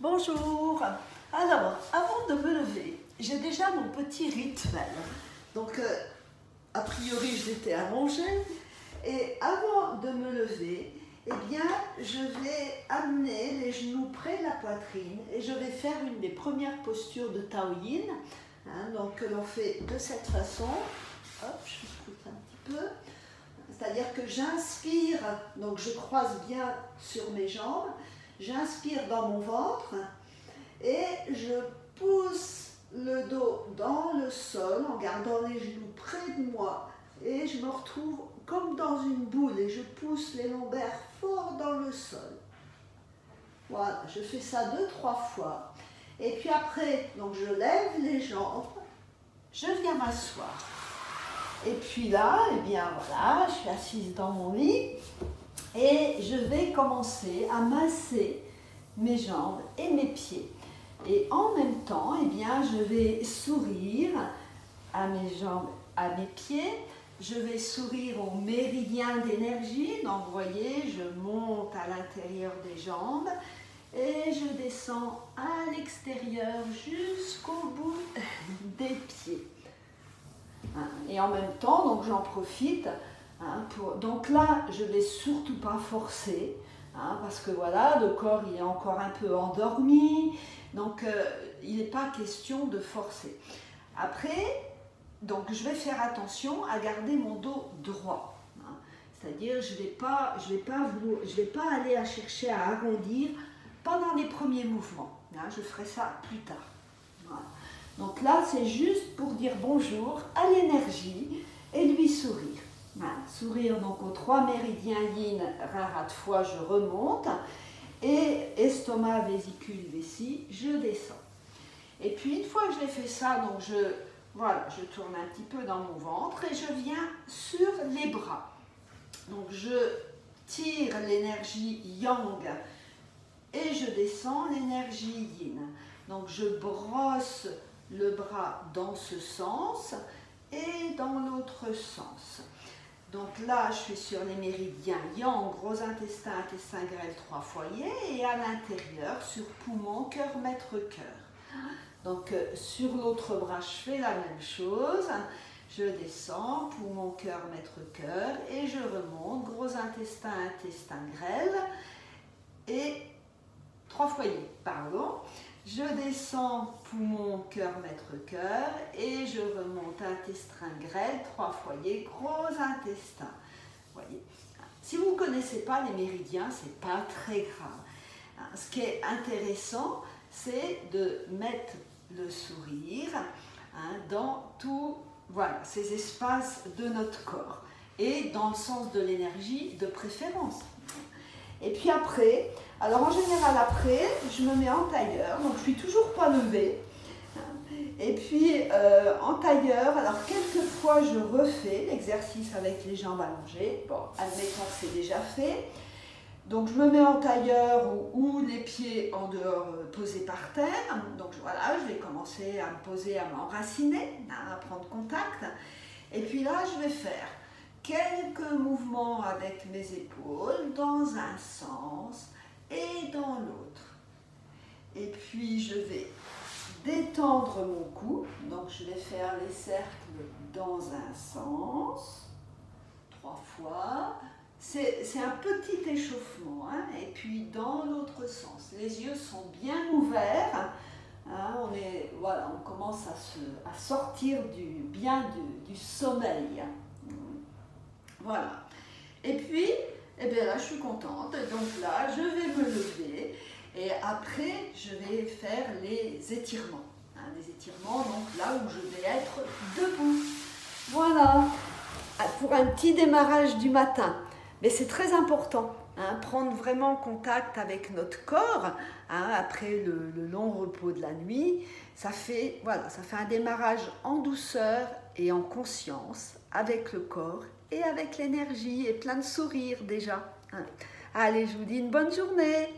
Bonjour. Alors, avant de me lever, j'ai déjà mon petit rituel. Donc, a priori, j'étais allongée. Et avant de me lever, eh bien, je vais amener les genoux près de la poitrine et je vais faire une des premières postures de Tao Yin. Donc, l'on fait de cette façon. Hop, je pousse un petit peu. C'est-à-dire que j'inspire, donc je croise bien sur mes jambes, j'inspire dans mon ventre et je pousse le dos dans le sol en gardant les genoux près de moi et je me retrouve comme dans une boule et je pousse les lombaires fort dans le sol. Voilà, je fais ça 2-3 fois. Et puis après, donc je lève les jambes, je viens m'asseoir. Et puis là, eh bien voilà, je suis assise dans mon lit et je vais commencer à masser mes jambes et mes pieds. Et en même temps, eh bien, je vais sourire à mes jambes, à mes pieds. Je vais sourire au méridien d'énergie. Donc, vous voyez, je monte à l'intérieur des jambes et je descends à l'extérieur jusqu'au bout des pieds. Et en même temps, donc j'en profite. Donc là, je ne vais surtout pas forcer, parce que voilà, le corps il est encore un peu endormi, donc il n'est pas question de forcer. Après, donc je vais faire attention à garder mon dos droit. C'est-à-dire, je ne vais pas aller à chercher à arrondir pendant les premiers mouvements. Je ferai ça plus tard. Voilà. Donc là, c'est juste pour dire bonjour à l'énergie et lui sourire. Sourire donc aux 3 méridiens yin, rein, foie, je remonte. Et estomac, vésicule, vessie, je descends. Et puis une fois que j'ai fait ça, donc je tourne un petit peu dans mon ventre et je viens sur les bras. Donc je tire l'énergie yang et je descends l'énergie yin. Donc je brosse le bras dans ce sens et dans l'autre sens. Donc là, je suis sur les méridiens yang, gros intestin, intestin grêle, 3 foyers, et à l'intérieur, sur poumon, cœur, maître, cœur. Donc sur l'autre bras, je fais la même chose. Je descends, poumon, cœur, maître, cœur, et je remonte, gros intestin, intestin grêle, et 3 foyers, pardon. Je descends, poumon, cœur, maître, cœur, et je remonte intestin grêle, 3 foyers, gros intestin. Voyez. Si vous ne connaissez pas les méridiens, ce n'est pas très grave. Ce qui est intéressant, c'est de mettre le sourire dans tous ces espaces de notre corps et dans le sens de l'énergie de préférence. Et puis après, alors en général après, je me mets en tailleur, donc je suis toujours pas levée. Et puis en tailleur, alors quelquefois je refais l'exercice avec les jambes allongées. Bon, admettons que c'est déjà fait. Donc je me mets en tailleur ou les pieds en dehors posés par terre. Donc voilà, je vais commencer à me poser, à m'enraciner, à prendre contact. Et puis là, je vais faire quelques mouvements avec mes épaules dans un sens et dans l'autre. Et puis je vais détendre mon cou. Donc je vais faire les cercles dans un sens, 3 fois. C'est un petit échauffement. Et puis dans l'autre sens. Les yeux sont bien ouverts. On commence à sortir du sommeil. Voilà. Et puis, eh bien là, je suis contente. Donc là, je vais me lever. Et après, je vais faire les étirements. Les étirements, donc là où je vais être debout. Voilà. Pour un petit démarrage du matin. Mais c'est très important. Prendre vraiment contact avec notre corps après le long repos de la nuit. Ça fait un démarrage en douceur et en conscience avec le corps et avec l'énergie et plein de sourires déjà. Allez, je vous dis une bonne journée.